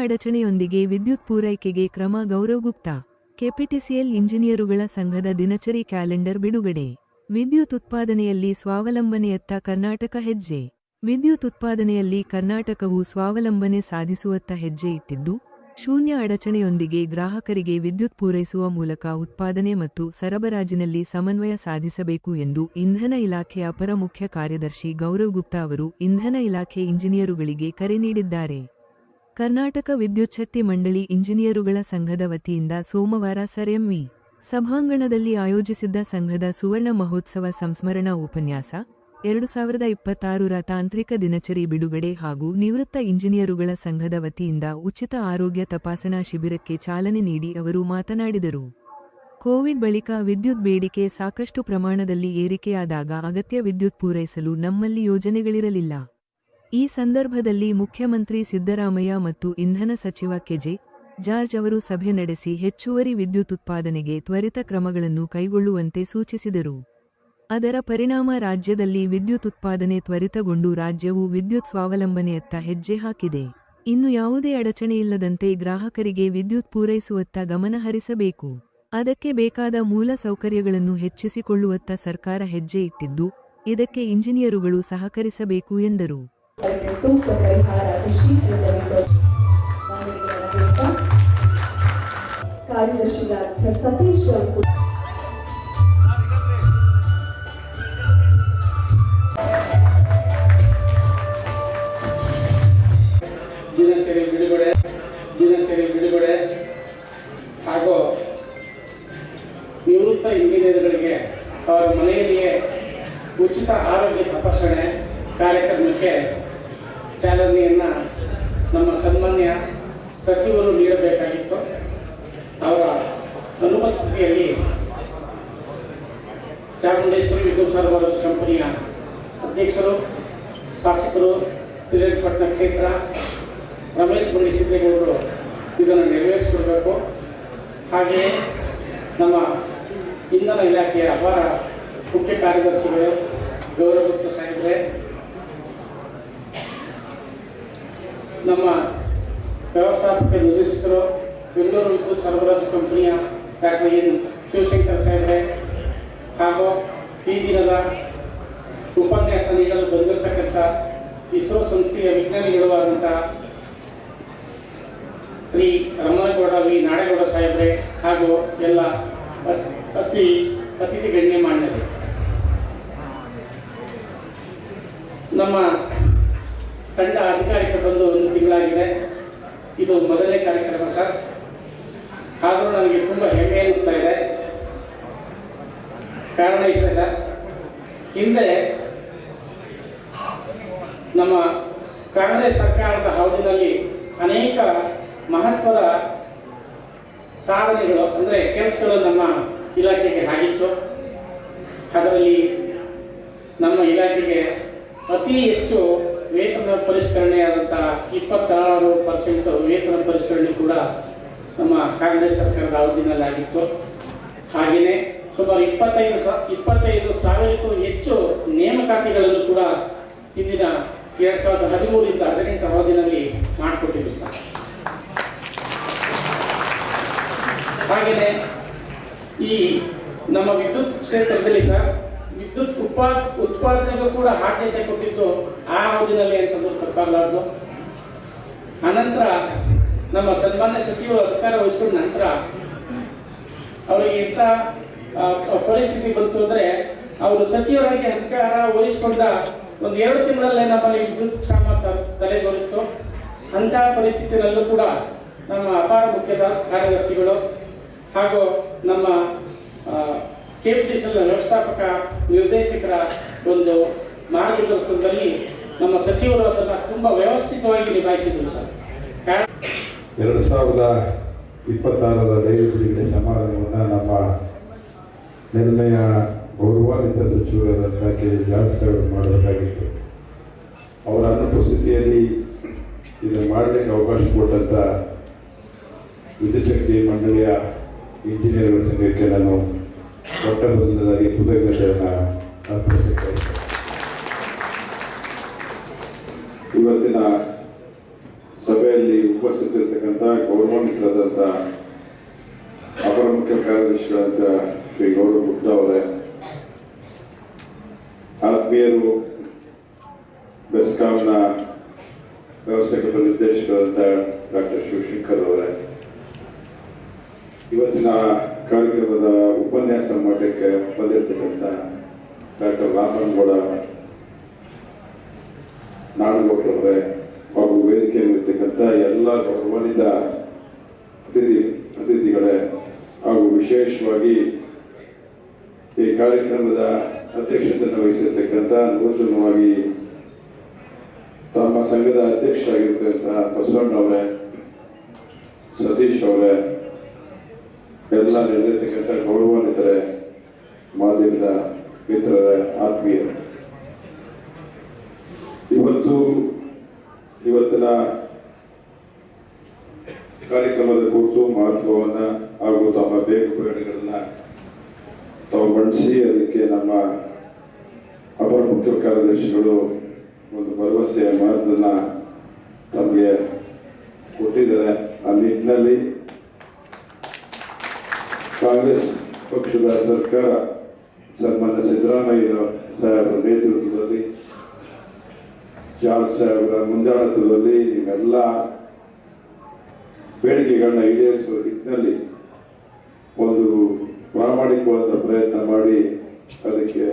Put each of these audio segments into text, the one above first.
ಅಡಚಣೆಯೊಂದಿಗೆ ವಿದ್ಯುತ್ ಪೂರೈಕೆಗೆ ಕ್ರಮ. ಗೌರವ್ ಗುಪ್ತಾ. ಕೆಪಿಟಿಸಿಎಲ್ ಇಂಜಿನಿಯರುಗಳ ಸಂಘದ ದಿನಚರಿ ಕ್ಯಾಲೆಂಡರ್ ಬಿಡುಗಡೆ. ವಿದ್ಯುತ್ ಉತ್ಪಾದನೆಯಲ್ಲಿ ಸ್ವಾವಲಂಬನೆಯತ್ತ ಕರ್ನಾಟಕ ಹೆಜ್ಜೆ. ವಿದ್ಯುತ್ ಉತ್ಪಾದನೆಯಲ್ಲಿ ಕರ್ನಾಟಕವು ಸ್ವಾವಲಂಬನೆ ಸಾಧಿಸುವತ್ತ ಹೆಜ್ಜೆ ಇಟ್ಟಿದ್ದು, ಶೂನ್ಯ ಅಡಚಣೆಯೊಂದಿಗೆ ಗ್ರಾಹಕರಿಗೆ ವಿದ್ಯುತ್ ಪೂರೈಸುವ ಮೂಲಕ ಉತ್ಪಾದನೆ ಮತ್ತು ಸರಬರಾಜಿನಲ್ಲಿ ಸಮನ್ವಯ ಸಾಧಿಸಬೇಕು ಎಂದು ಇಂಧನ ಇಲಾಖೆ ಅಪರ ಮುಖ್ಯ ಕಾರ್ಯದರ್ಶಿ ಗೌರವ್ ಗುಪ್ತಾ ಅವರು ಇಂಧನ ಇಲಾಖೆ ಇಂಜಿನಿಯರುಗಳಿಗೆ ಕರೆ ನೀಡಿದ್ದಾರೆ. ಕರ್ನಾಟಕ ವಿದ್ಯುಚ್ಛಕ್ತಿ ಮಂಡಳಿ ಇಂಜಿನಿಯರುಗಳ ಸಂಘದ ವತಿಯಿಂದ ಸೋಮವಾರ ಸರ್ ಎಂ.ವಿ. ಸಭಾಂಗಣದಲ್ಲಿ ಆಯೋಜಿಸಿದ್ದ ಸಂಘದ ಸುವರ್ಣ ಮಹೋತ್ಸವ ಸಂಸ್ಮರಣಾ ಉಪನ್ಯಾಸ 2026ರ ತಾಂತ್ರಿಕ ದಿನಚರಿ ಬಿಡುಗಡೆ ಹಾಗೂ ನಿವೃತ್ತ ಇಂಜಿನಿಯರುಗಳ ಸಂಘದ ವತಿಯಿಂದ ಉಚಿತ ಆರೋಗ್ಯ ತಪಾಸಣಾ ಶಿಬಿರಕ್ಕೆ ಚಾಲನೆ ನೀಡಿ ಅವರು ಮಾತನಾಡಿದರು. ಕೋವಿಡ್ ಬಳಿಕ ವಿದ್ಯುತ್ ಬೇಡಿಕೆ ಸಾಕಷ್ಟು ಪ್ರಮಾಣದಲ್ಲಿ ಏರಿಕೆಯಾದಾಗ ಅಗತ್ಯ ವಿದ್ಯುತ್ ಪೂರೈಸಲು ನಮ್ಮಲ್ಲಿ ಯೋಜನೆಗಳಿರಲಿಲ್ಲ. ಈ ಸಂದರ್ಭದಲ್ಲಿ ಮುಖ್ಯಮಂತ್ರಿ ಸಿದ್ದರಾಮಯ್ಯ ಮತ್ತು ಇಂಧನ ಸಚಿವ ಕೆ.ಜೆ. ಜಾರ್ಜ್ ಅವರು ಸಭೆ ನಡೆಸಿ ಹೆಚ್ಚುವರಿ ವಿದ್ಯುತ್ ಉತ್ಪಾದನೆಗೆ ತ್ವರಿತ ಕ್ರಮಗಳನ್ನು ಕೈಗೊಳ್ಳುವಂತೆ ಸೂಚಿಸಿದರು. ಅದರ ಪರಿಣಾಮ ರಾಜ್ಯದಲ್ಲಿ ವಿದ್ಯುತ್ ಉತ್ಪಾದನೆ ತ್ವರಿತಗೊಂಡು ರಾಜ್ಯವು ವಿದ್ಯುತ್ ಸ್ವಾವಲಂಬನೆಯತ್ತ ಹೆಜ್ಜೆ ಹಾಕಿದೆ. ಇನ್ನು ಯಾವುದೇ ಅಡಚಣೆಯಿಲ್ಲದಂತೆ ಗ್ರಾಹಕರಿಗೆ ವಿದ್ಯುತ್ ಪೂರೈಸುವತ್ತ ಗಮನ ಹರಿಸಬೇಕು. ಅದಕ್ಕೆ ಬೇಕಾದ ಮೂಲ ಸೌಕರ್ಯಗಳನ್ನು ಹೆಚ್ಚಿಸಿಕೊಳ್ಳುವತ್ತ ಸರ್ಕಾರ ಹೆಜ್ಜೆ ಇಟ್ಟಿದ್ದು, ಇದಕ್ಕೆ ಇಂಜಿನಿಯರುಗಳು ಸಹಕರಿಸಬೇಕು ಎಂದರು. ದಿನಚರಿ ಬಿಡುಗಡೆ ಹಾಗೂ ನಿವೃತ್ತ ಇಂಜಿನಿಯರ್ಗಳಿಗೆ ಅವರ ಮನೆಯಲ್ಲಿಯೇ ಉಚಿತ ಆರೋಗ್ಯ ತಪಾಸಣೆ ಕಾರ್ಯಕ್ರಮಕ್ಕೆ ಚಾಲನೆಯನ್ನು ನಮ್ಮ ಸನ್ಮಾನ್ಯ ಸಚಿವರು ನೀಡಬೇಕಾಗಿತ್ತು. ಅವರ ಅನುಪಸ್ಥಿತಿಯಲ್ಲಿ ಚಾಮುಂಡೇಶ್ವರಿ ವಿದ್ಯುತ್ ಸರಬರಾಜು ಕಂಪನಿಯ ಅಧ್ಯಕ್ಷರು, ಶಾಸಕರು, ಶ್ರೀರಂಗಪಟ್ಟಣ ಕ್ಷೇತ್ರ ರಮೇಶ್ ಬಂಡಿ ಸಿದ್ದೇಗೌಡರು ಇದನ್ನು ನೆರವೇರಿಸಿಕೊಡಬೇಕು. ಹಾಗೆಯೇ ನಮ್ಮ ಇಂಧನ ಇಲಾಖೆಯ ಅಪರ ಮುಖ್ಯ ಕಾರ್ಯದರ್ಶಿಗಳು ಗೌರವ್ ಗುಪ್ತಾ ಸಾಹೇಬ್ರೆ, ನಮ್ಮ ವ್ಯವಸ್ಥಾಪಕ ನಿರ್ದೇಶಕರು ಬೆಂಗಳೂರು ವಿದ್ಯುತ್ ಸರಬರಾಜು ಕಂಪನಿಯ ಡಾಕ್ಟರ್ ಎನ್ ಶಿವಶಂಕರ್ ಸಾಹೇಬ್ರೆ ಹಾಗೂ ಈ ದಿನದ ಉಪನ್ಯಾಸ ನೀಡಲು ಬಂದಿರತಕ್ಕಂಥ ಇಸ್ರೋ ಸಂಸ್ಥೆಯ ವಿಜ್ಞಾನಿಗಳು ಆದಂಥ ಶ್ರೀ ರಮಣಗೌಡ ವಿ ನಾಡೇಗೌಡ ಸಾಹೇಬ್ರೆ ಹಾಗೂ ಎಲ್ಲ ಅತಿಥಿ ಗಣ್ಯಮಾನ್ಯರು. ನಮ್ಮ ತಂಡ ಅಧಿಕಾರಕ್ಕೆ ಬಂದು 1 ತಿಂಗಳಾಗಿದೆ. ಇದು ಮೊದಲನೇ ಕಾರ್ಯಕ್ರಮ ಸರ್. ಆದರೂ ನನಗೆ ತುಂಬ ಹೆಮ್ಮೆ ಅನ್ನಿಸ್ತಾ ಇದೆ. ಕಾರಣ ಇಷ್ಟೇ ಸರ್, ಹಿಂದೆ ನಮ್ಮ ಕಾಂಗ್ರೆಸ್ ಸರ್ಕಾರದ ಅವಧಿಯಲ್ಲಿ ಅನೇಕ ಮಹತ್ವದ ಸಾಧನೆಗಳು ಅಂದರೆ ಕೆಲಸಗಳು ನಮ್ಮ ಇಲಾಖೆಗೆ ಆಗಿತ್ತು. ಅದರಲ್ಲಿ ನಮ್ಮ ಇಲಾಖೆಗೆ ಅತಿ ಹೆಚ್ಚು ವೇತನ ಪರಿಷ್ಕರಣೆ ಆದಂಥ 26% ವೇತನ ಪರಿಷ್ಕರಣೆ ಕೂಡ ನಮ್ಮ ಕಾಂಗ್ರೆಸ್ ಸರ್ಕಾರದ ಅವಧಿನಲ್ಲಿ ಆಗಿತ್ತು. ಹಾಗೆಯೇ ಸುಮಾರು 25,000ಕ್ಕೂ ಹೆಚ್ಚು ನೇಮಕಾತಿಗಳನ್ನು ಕೂಡ ಹಿಂದಿನ 2013ರಿಂದ 18 ಅವಧಿನಲ್ಲಿ ಮಾಡಿಕೊಟ್ಟಿದ್ದು ಸರ್. ಹಾಗೆಯೇ ಈ ನಮ್ಮ ವಿದ್ಯುತ್ ಕ್ಷೇತ್ರದಲ್ಲಿ ಸರ್ ವಿದ್ಯುತ್ ಉತ್ಪಾದನೆಗೂ ಕೂಡ ಆದ್ಯತೆ ಕೊಟ್ಟಿದ್ದು ಆ ಅವಧಿನಲ್ಲಿ ಅಂತಂದು ತಪ್ಪಾಗಲಾರದು. ಅನಂತರ ನಮ್ಮ ಸನ್ಮಾನ್ಯ ಸಚಿವರು ಅಧಿಕಾರ ವಹಿಸಿಕೊಂಡ ನಂತರ ಅವರಿಗೆ ಇಂಥ ಪರಿಸ್ಥಿತಿ ಬಂತು ಅಂದರೆ ಅವರು ಸಚಿವರಾಗಿ ಅಧಿಕಾರ ವಹಿಸಿಕೊಂಡ 1-2 ತಿಂಗಳಲ್ಲೇ ನಮ್ಮಲ್ಲಿ ವಿದ್ಯುತ್ ಕ್ಷಾಮ ತಲೆದೋರಿತ್ತು. ಅಂತಹ ಪರಿಸ್ಥಿತಿಯಲ್ಲೂ ಕೂಡ ನಮ್ಮ ಅಪಾರ ಮುಖ್ಯ ಕಾರ್ಯದರ್ಶಿಗಳು ಹಾಗೂ ನಮ್ಮ ಕೆಪಿಟಿಸಿಎಲ್ ವ್ಯವಸ್ಥಾಪಕ ನಿರ್ದೇಶಕರ ಒಂದು ಮಾರ್ಗದರ್ಶನದಲ್ಲಿ ನಮ್ಮ ಸಚಿವರು ಅದನ್ನು ತುಂಬ ವ್ಯವಸ್ಥಿತವಾಗಿ ನಿಭಾಯಿಸಿದರು ಸರ್. 2026ರ ರೈಲು ಬಿಡುಗಡೆ ಸಮಾರಂಭವನ್ನು ನಮ್ಮ ನೆಲ್ಮೆಯ ಗೌರವಾನ್ವಿತ ಸಚಿವರಾದಂಥ ಕೆ.ಜೆ. ಜಾರ್ಜ್ ಸಾಹೇಬರು ಮಾಡಬೇಕಾಗಿತ್ತು. ಅವರ ಅನುಪಸ್ಥಿತಿಯಲ್ಲಿ ಇದನ್ನು ಮಾಡಲಿಕ್ಕೆ ಅವಕಾಶ ಕೊಟ್ಟಂಥ ವಿದ್ಯುಚ್ಛಕ್ತಿ ಮಂಡಳಿಯ ಇಂಜಿನಿಯರ್ಗಳ ಸಂಘಕ್ಕೆ ನಾನು ಕೊಟ್ಟ ಬಂದದಾಗಿ ಕೃತಜ್ಞತೆಯನ್ನು ಅರ್ಪಿಸುತ್ತೇನೆ. ಇವತ್ತಿನ ಸಭೆಯಲ್ಲಿ ವೇದಿಕೆಯಲ್ಲಿ ಉಪಸ್ಥಿತರಿರ್ತಕ್ಕಂಥ ಗೌರವಾನ್ವಿತರಾದಂಥ ಅಪರ ಮುಖ್ಯ ಕಾರ್ಯದರ್ಶಿಗಳಾದ ಶ್ರೀ ಗೌರವ್ ಗುಪ್ತಾ ಅವರೇ, ಆತ್ಮೀಯರು, ಬೆಸ್ಕಾಂನ ವ್ಯವಸ್ಥಾಪಕ ನಿರ್ದೇಶಕರಾದ ಡಾಕ್ಟರ್ ಶಿವಶಂಕರ್ ಅವರೇ, ಇವತ್ತಿನ ಕಾರ್ಯಕ್ರಮದ ಉಪನ್ಯಾಸ ಮಾಡಲಿಕ್ಕೆ ಬಂದಿರತಕ್ಕಂಥ ಡಾಕ್ಟರ್ ರಾಮನಗೌಡ ನಾಡಗೌಡರವರೇ ಹಾಗೂ ವೇದಿಕೆಯಲ್ಲಿರ್ತಕ್ಕಂಥ ಎಲ್ಲ ಗೌರವಾನ್ವಿತ ಅತಿಥಿಗಳೇ ಹಾಗೂ ವಿಶೇಷವಾಗಿ ಈ ಕಾರ್ಯಕ್ರಮದ ಅಧ್ಯಕ್ಷತೆಯನ್ನು ವಹಿಸಿರ್ತಕ್ಕಂಥ ನೂತನವಾಗಿ ತಮ್ಮ ಸಂಘದ ಅಧ್ಯಕ್ಷರಾಗಿರ್ತಕ್ಕಂಥ ಬಸವಣ್ಣವರೇ, ಸತೀಶ್ ಅವರೇ, ಎಲ್ಲ ನೆರೆದಿರ್ತಕ್ಕಂಥ ಗೌರವಾನ್ವಿತರೇ, ಮಾಧ್ಯಮದ ಮಿತ್ರರೇ, ಆತ್ಮೀಯರೇ, ಇವತ್ತಿನ ಕಾರ್ಯಕ್ರಮದ ಕುರಿತು ಮಹತ್ವವನ್ನು ಹಾಗೂ ತಮ್ಮ ಬೇಡಿಕೆಗಳನ್ನು ತಾವು ಮಂಡಿಸಿ ಅದಕ್ಕೆ ನಮ್ಮ ಅಪರ ಮುಖ್ಯ ಕಾರ್ಯದರ್ಶಿಗಳು ಒಂದು ಭರವಸೆಯ ಮಾತನ್ನು ತಮಗೆ ಕೊಟ್ಟಿದ್ದಾರೆ. ಆ ನಿಟ್ಟಿನಲ್ಲಿ ಕಾಂಗ್ರೆಸ್ ಪಕ್ಷದ ಸರ್ಕಾರ ಸನ್ಮಾನ್ಯ ಸಿದ್ದರಾಮಯ್ಯ ಸಾಹೇಬರ ನೇತೃತ್ವದಲ್ಲಿ, ಜಾರ್ಜ್ ಸಾಹೇಬರ ಮುಂದಾಳತ್ವದಲ್ಲಿ ನೀವೆಲ್ಲ ಬೇಡಿಕೆಗಳನ್ನ ಈಡೇರಿಸುವ ನಿಟ್ಟಿನಲ್ಲಿ ಒಂದು ಪ್ರಾಮಾಣಿಕವಾದ ಪ್ರಯತ್ನ ಮಾಡಿ ಅದಕ್ಕೆ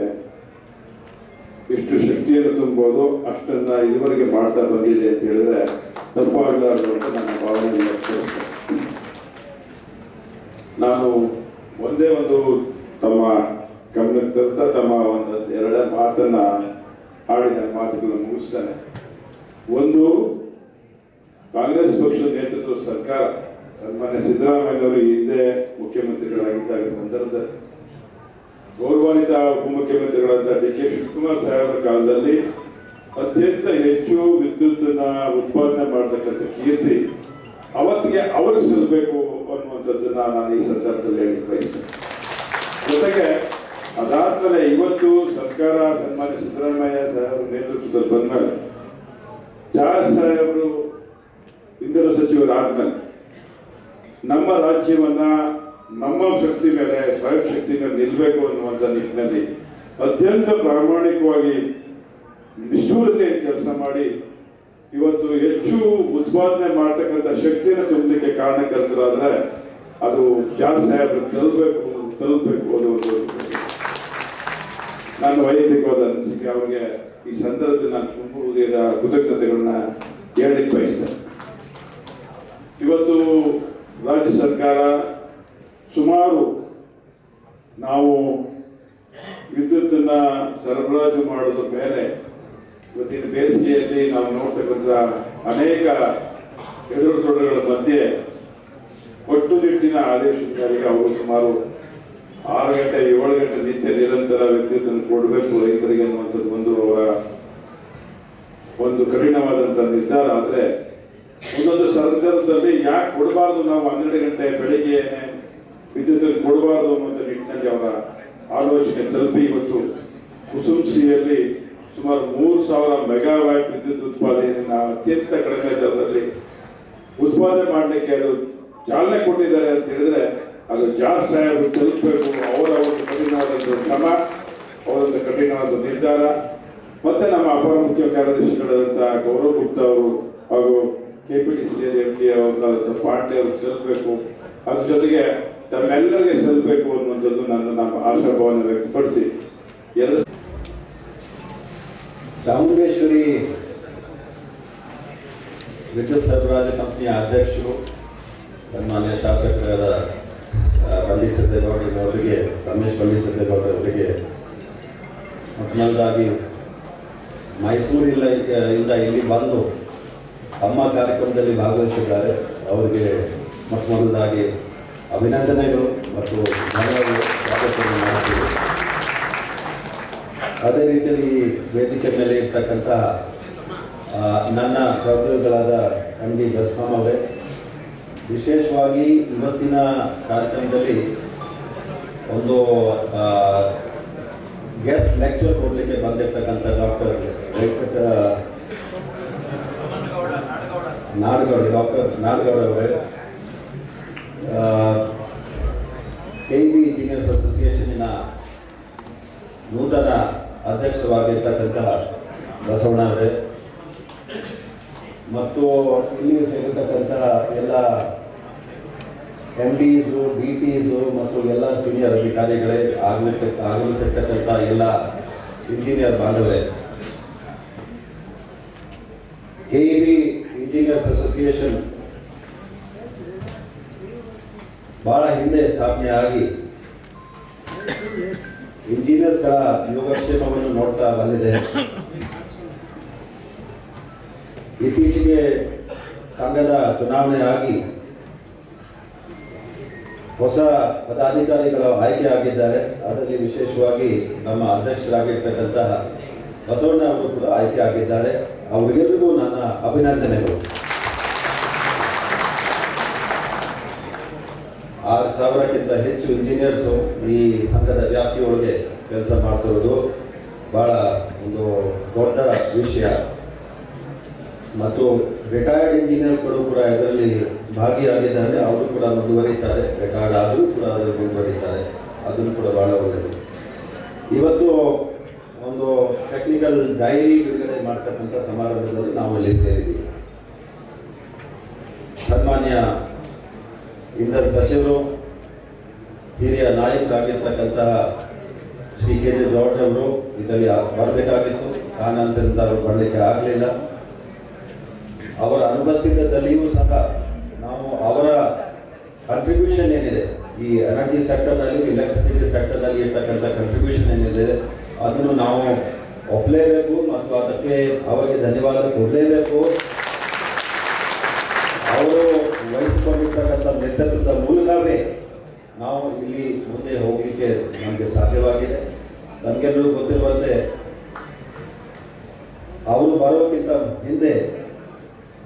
ಎಷ್ಟು ಶಕ್ತಿಯನ್ನು ತುಂಬೋದು ಅಷ್ಟನ್ನ ಇದುವರೆಗೆ ಮಾಡ್ತಾ ಬಂದಿದೆ ಅಂತ ಹೇಳಿದ್ರೆ ತಪ್ಪಾಗಲಾರದು ಅಂತ ನನ್ನ ಭಾವನೆಯನ್ನು ವ್ಯಕ್ತಪಡಿಸ್ತೇನೆ. ನಾನು ಒಂದೇ ಒಂದು ತಮ್ಮ ಗಮನಕ್ಕೆ ತರ್ತಾ ತಮ್ಮ ಒಂದು ಎರಡೇ ಮಾತನ್ನ ಆಡಿದ ಮಾತುಗಳನ್ನು ಮುಗಿಸ್ತಾನೆ. ಒಂದು, ಕಾಂಗ್ರೆಸ್ ಪಕ್ಷದ ನೇತೃತ್ವದ ಸರ್ಕಾರ ಸನ್ಮಾನ್ಯ ಸಿದ್ದರಾಮಯ್ಯನವರು ಹಿಂದೆ ಮುಖ್ಯಮಂತ್ರಿಗಳಾಗಿದ್ದಾಗ ಸಂದರ್ಭದಲ್ಲಿ ಗೌರವಾನ್ವಿತ ಉಪಮುಖ್ಯಮಂತ್ರಿಗಳಾದ ಡಿ.ಕೆ. ಶಿವಕುಮಾರ್ ಸಾಹೇಬರ ಕಾಲದಲ್ಲಿ ಅತ್ಯಂತ ಹೆಚ್ಚು ವಿದ್ಯುತ್ತನ್ನ ಉತ್ಪಾದನೆ ಮಾಡತಕ್ಕಂಥ ಕೀರ್ತಿ ಅವತ್ತಿಗೆ ಅವರು ಸಲ್ಲಬೇಕು ಅನ್ನುವಂಥದ್ದನ್ನ ನಾನು ಈ ಸಂದರ್ಭದಲ್ಲಿ ಹೇಳಿ ಬಯಸ್ತೇನೆ. ಜೊತೆಗೆ ಅದಾದ್ಮೇಲೆ ಇವತ್ತು ಸರ್ಕಾರ ಸನ್ಮಾನ್ಯ ಸಿದ್ದರಾಮಯ್ಯ ಸಾಹೇಬರ ನೇತೃತ್ವದಲ್ಲಿ ಬಂದ್ಮೇಲೆ ಜಾರ್ಜ್ ಸಾಹೇಬರು ಇಂಧನ ಸಚಿವರಾದ್ಮೇಲೆ ನಮ್ಮ ರಾಜ್ಯವನ್ನ ನಮ್ಮ ಶಕ್ತಿ ಮೇಲೆ, ಸ್ವಯಂ ಶಕ್ತಿ ಮೇಲೆ ನಿಲ್ಲಬೇಕು ಅನ್ನುವಂಥ ನಿಟ್ಟಿನಲ್ಲಿ ಅತ್ಯಂತ ಪ್ರಾಮಾಣಿಕವಾಗಿ ನಿಷ್ಠೂರತೆಯ ಕೆಲಸ ಮಾಡಿ ಇವತ್ತು ಹೆಚ್ಚು ಉತ್ಪಾದನೆ ಮಾಡ್ತಕ್ಕಂಥ ಶಕ್ತಿಯನ್ನು ತುಂಬಲಿಕ್ಕೆ ಕಾರಣಕರ್ತರಾದ್ರೆ ಅದು ಜಾರ್ಜ್ ಸಾಹೇಬರು ತಲುಪಬೇಕು ಅನ್ನುವುದು ನನ್ನ ವೈಯಕ್ತಿಕವಾದ ಅನಿಸಿಕೆ. ಅವರಿಗೆ ಈ ಸಂದರ್ಭದಲ್ಲಿ ನಾನು ತುಂಬ ಹೃದಯದ ಕೃತಜ್ಞತೆಗಳನ್ನ ಹೇಳಲಿಕ್ಕೆ ಬಯಸ್ತೇನೆ. ಇವತ್ತು ರಾಜ್ಯ ಸರ್ಕಾರ ಸುಮಾರು ನಾವು ವಿದ್ಯುತ್ತನ್ನ ಸರಬರಾಜು ಮಾಡೋದ್ರ ಮೇಲೆ ಇವತ್ತಿನ ಬೇಸಿಗೆಯಲ್ಲಿ ನಾವು ನೋಡ್ತಕ್ಕಂಥ ಅನೇಕ ಎದುರುತೊಡರುಗಳ ಮಧ್ಯೆ ಕಟ್ಟುನಿಟ್ಟಿನ ಆದೇಶ ಜಾರಿಗೆ ಅವರು ಸುಮಾರು 6 ಗಂಟೆ 7 ಗಂಟೆ ನಿತ್ಯ ನಿರಂತರ ವಿದ್ಯುತ್ತನ್ನು ಕೊಡಬೇಕು ರೈತರಿಗೆ ಅನ್ನುವಂಥದ್ದು ಒಂದು ಅವರ ಒಂದು ಕಠಿಣವಾದಂಥ ನಿರ್ಧಾರ. ಆದರೆ ಒಂದೊಂದು ಸಂದರ್ಭದಲ್ಲಿ ಯಾಕೆ ಕೊಡಬಾರ್ದು, ನಾವು 12 ಗಂಟೆ ಬೆಳಿಗ್ಗೆ ವಿದ್ಯುತ್ತನ್ನು ಕೊಡಬಾರ್ದು ಅನ್ನುವಂಥ ನಿಟ್ಟಿನಲ್ಲಿ ಅವರ ಆಲೋಚನೆ ತಲುಪಿ ಇವತ್ತು ಕುಸುಂಸಿಯಲ್ಲಿ ಸುಮಾರು 3000 ಮೆಗಾವ್ಯಾಟ್ ವಿದ್ಯುತ್ ಉತ್ಪಾದನೆಯನ್ನು ಅತ್ಯಂತ ಕಡಿಮೆ ದರದಲ್ಲಿ ಉತ್ಪಾದನೆ ಮಾಡಲಿಕ್ಕೆ ಅದು ಚಾಲನೆ ಕೊಟ್ಟಿದ್ದಾರೆ ಅಂತ ಹೇಳಿದ್ರೆ ಅದು ಜಾರ್ಜ್ ಸಾಹೇಬರು ತಲುಪಬೇಕು. ಅವರ ಒಂದು ಕಠಿಣವಾದಂಥ ಶ್ರಮ, ಅವರೊಂದು ಕಠಿಣವಾದ ನಿರ್ಧಾರ, ಮತ್ತೆ ನಮ್ಮ ಅಪರ ಮುಖ್ಯ ಕಾರ್ಯದರ್ಶಿಗಳಾದಂಥ ಗೌರವ್ ಗುಪ್ತಾ ಅವರು ಹಾಗೂ KPTCL MD ಅವರಾದಂಥ ಪಾಂಡೆ ಅವರು ಸಲ್ಲಬೇಕು. ಅದ್ರ ಜೊತೆಗೆ ತಮ್ಮೆಲ್ಲರಿಗೆ ಸಲ್ಲಬೇಕು ಅನ್ನುವಂಥದ್ದು ನಮ್ಮ ಆಶಾಭಾವನೆ ವ್ಯಕ್ತಪಡಿಸಿ ಎಲ್ಲ ಚಾಮುಂಡೇಶ್ವರಿ ವಿದ್ಯುತ್ ಸರಬರಾಜು ಕಂಪನಿಯ ಅಧ್ಯಕ್ಷರು ಸನ್ಮಾನ್ಯ ಶಾಸಕರಾದ ಬಂಡಿ ಸಿದ್ದೇಗೌಡರವರಿಗೆ, ರಮೇಶ್ ಬಂಡಿ ಸಿದ್ದೇಗೌಡರವರಿಗೆ ಮೊದಲನೇದಾಗಿ ಮೈಸೂರಿನಿಂದ ಇಲ್ಲಿ ಬಂದು ತಮ್ಮ ಕಾರ್ಯಕ್ರಮದಲ್ಲಿ ಭಾಗವಹಿಸಿದ್ದಾರೆ. ಅವರಿಗೆ ಮೊದಲನೇದಾಗಿ ಅಭಿನಂದನೆಗಳು ಮತ್ತು ಸ್ವಾಗತವನ್ನು ಮಾಡ್ತೀವಿ. ಅದೇ ರೀತಿಯಲ್ಲಿ ಈ ವೇದಿಕೆ ಮೇಲೆ ಇರ್ತಕ್ಕಂಥ ನನ್ನ ಸಹೋದ್ಯೋಗಿಗಳಾದ MD ಬಸ್ಮಾಮ್ ಅವರೇ, ವಿಶೇಷವಾಗಿ ಇವತ್ತಿನ ಕಾರ್ಯಕ್ರಮದಲ್ಲಿ ಒಂದು ಗೆಸ್ಟ್ ಲೆಕ್ಚರ್ ಕೊಡಲಿಕ್ಕೆ ಬಂದಿರ್ತಕ್ಕಂಥ ಡಾಕ್ಟರ್ ಡಾಕ್ಟರ್ ನಾಡಗೌಡ ಅವರೇ, KEB ಇಂಜಿನಿಯರ್ಸ್ ಅಸೋಸಿಯೇಷನ್ನಿನ ನೂತನ ಅಧ್ಯಕ್ಷರಾಗಿರ್ತಕ್ಕಂತಹ ಬಸವಣ್ಣ ಅವರೇ, ಮತ್ತು ಇಲ್ಲಿ ಸೇರಿರ್ತಕ್ಕಂತಹ ಎಲ್ಲ MDs, DTs ಮತ್ತು ಎಲ್ಲ ಸೀನಿಯರ್ ಅಧಿಕಾರಿಗಳೇ, ಆಗಮಿಸಿರ್ತಕ್ಕಂಥ ಎಲ್ಲ ಇಂಜಿನಿಯರ್ ಬಾಂಧವರೇ, KEB ಇಂಜಿನಿಯರ್ಸ್ ಅಸೋಸಿಯೇಷನ್ ಬಹಳ ಹಿಂದೆ ಸ್ಥಾಪನೆ ಆಗಿ ಇಂಜಿನಿಯರ್ಸ್ಗಳ ಯೋಗಕ್ಷೇಮವನ್ನು ನೋಡ್ತಾ ಬಂದಿದೆ. ಇತ್ತೀಚೆಗೆ ಸಂಘದ ಚುನಾವಣೆ ಆಗಿ ಹೊಸ ಪದಾಧಿಕಾರಿಗಳು ಆಯ್ಕೆ ಆಗಿದ್ದಾರೆ. ಅದರಲ್ಲಿ ವಿಶೇಷವಾಗಿ ನಮ್ಮ ಅಧ್ಯಕ್ಷರಾಗಿರ್ತಕ್ಕಂತಹ ಬಸವಣ್ಣ ಅವರು ಕೂಡ ಆಯ್ಕೆ ಆಗಿದ್ದಾರೆ. ಅವರಿಗೆಲ್ಲರಿಗೂ ನನ್ನ ಅಭಿನಂದನೆಗಳು. 6,000ಕ್ಕಿಂತ ಹೆಚ್ಚು ಇಂಜಿನಿಯರ್ಸು ಈ ಸಂಘದ ವ್ಯಾಪ್ತಿಯೊಳಗೆ ಕೆಲಸ ಮಾಡ್ತಿರೋದು ಭಾಳ ಒಂದು ದೊಡ್ಡ ವಿಷಯ. ಮತ್ತು ರಿಟೈರ್ಡ್ ಇಂಜಿನಿಯರ್ಸ್ಗಳು ಕೂಡ ಇದರಲ್ಲಿ ಭಾಗಿಯಾಗಿದ್ದಾರೆ. ಅವರು ಕೂಡ ಮುಂದುವರಿತಾರೆ. ರಿಟೈರ್ಡ್ ಆದರೂ ಕೂಡ ಅದರಲ್ಲಿ ಮುಂದುವರಿತಾರೆ. ಅದನ್ನು ಕೂಡ ಭಾಳ ಒಳ್ಳೆಯದು. ಇವತ್ತು ಒಂದು ಟೆಕ್ನಿಕಲ್ ಡೈರಿ ಬಿಡುಗಡೆ ಮಾಡ್ತಕ್ಕಂಥ ಸಮಾರಂಭದಲ್ಲಿ ನಾವು ಇಲ್ಲಿ ಸೇರಿದ್ದೀವಿ. ಸನ್ಮಾನ್ಯ ಇಂಧನ ಸಚಿವರು, ಹಿರಿಯ ನಾಯಕರಾಗಿರ್ತಕ್ಕಂತಹ ಶ್ರೀ KJ ಜಾರ್ಜ್ ಅವರು ಇದರಲ್ಲಿ ಬರಬೇಕಾಗಿತ್ತು. ಕಾರಣಾಂತರದಿಂದ ಅವರು ಬರಲಿಕ್ಕೆ ಆಗಲಿಲ್ಲ. ಅವರ ಅನುಪಸ್ಥಿತದಲ್ಲಿಯೂ ಸಹ ನಾವು ಅವರ ಕಂಟ್ರಿಬ್ಯೂಷನ್ ಏನಿದೆ ಈ ಎನರ್ಜಿ ಸೆಕ್ಟರ್ನಲ್ಲಿ, ಎಲೆಕ್ಟ್ರಿಸಿಟಿ ಸೆಕ್ಟರ್ನಲ್ಲಿ ಇರ್ತಕ್ಕಂಥ ಕಂಟ್ರಿಬ್ಯೂಷನ್ ಏನಿದೆ ಅದನ್ನು ನಾವು ಒಪ್ಪಲೇಬೇಕು ಮತ್ತು ಅದಕ್ಕೆ ಅವರಿಗೆ ಧನ್ಯವಾದ ಕೊಡಲೇಬೇಕು. ಅವರು ವಹಿಸಿಕೊಂಡಿರ್ತಕ್ಕಂಥ ನೇತೃತ್ವದ ಮೂಲಕವೇ ನಾವು ಇಲ್ಲಿ ಮುಂದೆ ಹೋಗಲಿಕ್ಕೆ ನಮಗೆ ಸಾಧ್ಯವಾಗಿದೆ. ನಮಗೆಲ್ಲರೂ ಗೊತ್ತಿರುವಂತೆ ಅವರು ಬರೋಕ್ಕಿಂತ ಹಿಂದೆ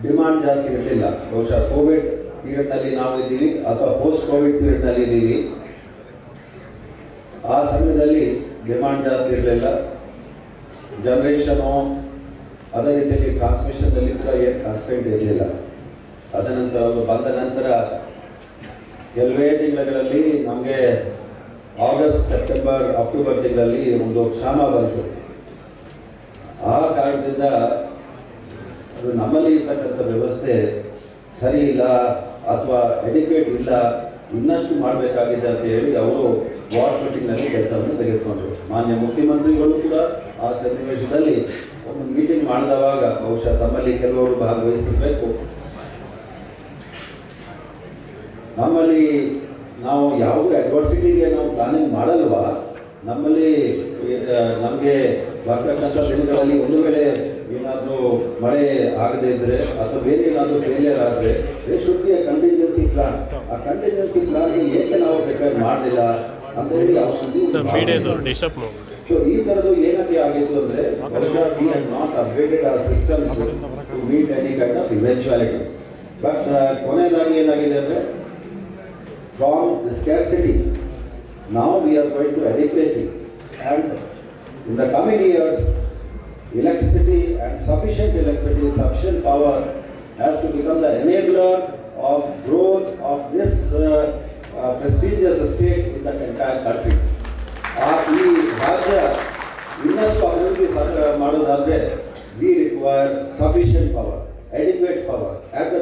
ಡಿಮಾಂಡ್ ಜಾಸ್ತಿ ಇರಲಿಲ್ಲ. ಬಹುಶಃ ಕೋವಿಡ್ ಪೀರಿಯಡ್ನಲ್ಲಿ ನಾವು ಇದ್ದೀವಿ ಅಥವಾ ಪೋಸ್ಟ್ ಕೋವಿಡ್ ಪೀರಿಯಡ್ನಲ್ಲಿ ಇದ್ದೀವಿ. ಆ ಸಮಯದಲ್ಲಿ ಡಿಮಾಂಡ್ ಜಾಸ್ತಿ ಇರಲಿಲ್ಲ. ಜನರೇಷನು ಅದೇ ರೀತಿಯಲ್ಲಿ ಟ್ರಾನ್ಸ್ಮಿಷನ್ನಲ್ಲಿ ಕೂಡ ಏನು ಕಾನ್ಸ್ಟೆಂಟ್ ಇರಲಿಲ್ಲ. ಅದನಂತರ ಅವರು ಬಂದ ನಂತರ ಕೆಲವೇ ತಿಂಗಳಲ್ಲಿ ನಮಗೆ ಆಗಸ್ಟ್, ಸೆಪ್ಟೆಂಬರ್, ಅಕ್ಟೋಬರ್ ತಿಂಗಳಲ್ಲಿ ಒಂದು ಕ್ಷಾಮ ಬಂತು. ಆ ಕಾರಣದಿಂದ ಅದು ನಮ್ಮಲ್ಲಿ ಇರ್ತಕ್ಕಂಥ ವ್ಯವಸ್ಥೆ ಸರಿ ಇಲ್ಲ ಅಥವಾ ಎಡಿಕ್ವೇಟ್ ಇಲ್ಲ, ಇನ್ನಷ್ಟು ಮಾಡಬೇಕಾಗಿದೆ ಅಂತ ಹೇಳಿ ಅವರು ವಾರ್ ಫುಟಿಂಗ್ನಲ್ಲಿ ಕೆಲಸವನ್ನು ತೆಗೆದುಕೊಂಡರು. ಮಾನ್ಯ ಮುಖ್ಯಮಂತ್ರಿಗಳು ಕೂಡ ಆ ಸನ್ನಿವೇಶದಲ್ಲಿ ಒಂದು ಮೀಟಿಂಗ್ ಮಾಡಿದವಾಗ ಬಹುಶಃ ತಮ್ಮಲ್ಲಿ ಕೆಲವರು ಭಾಗವಹಿಸಬೇಕು. ನಮ್ಮಲ್ಲಿ ನಾವು ಯಾವುದೇ ಅಡ್ವರ್ಸಿಟಿಗೆ ನಾವು ಪ್ಲಾನಿಂಗ್ ಮಾಡಲ್ವಾ? ನಮ್ಮಲ್ಲಿ ನಮಗೆ ಬರ್ತಕ್ಕಂಥ ದಿನಗಳಲ್ಲಿ ಒಂದು ವೇಳೆ ಏನಾದರೂ ಮಳೆ ಆಗದೇ ಇದ್ದರೆ ಅಥವಾ ಬೇರೆ ಏನಾದರೂ ಫೇಲಿಯರ್ ಆದರೆ should be A contingency plan. ಆ ಕಂಟಿಂಜೆನ್ಸಿ ಪ್ಲಾನ್ಗೆ ಏಕೆ ನಾವು ಪ್ರಿಪೇರ್ ಮಾಡಲಿಲ್ಲ ಅಂತ ಹೇಳಿ ಸೊ ಈ ಥರದ್ದು ಏನಕ್ಕೆ ಆಗಿತ್ತು ಅಂದರೆ we have not upgraded our systems to meet any kind of eventuality. But ಕೊನೆಯದಾಗಿ ಏನಾಗಿದೆ ಅಂದರೆ from the scarcity, now we are going to adequacy, and in the coming years, electricity and sufficient power has to become the enabler of growth of this prestigious state in the entire country. ಈ ರಾಜ್ಯ ಇನ್ನಷ್ಟು ಅಭಿವೃದ್ಧಿ ಮಾಡೋದಾದರೆ we require sufficient power, adequate power at the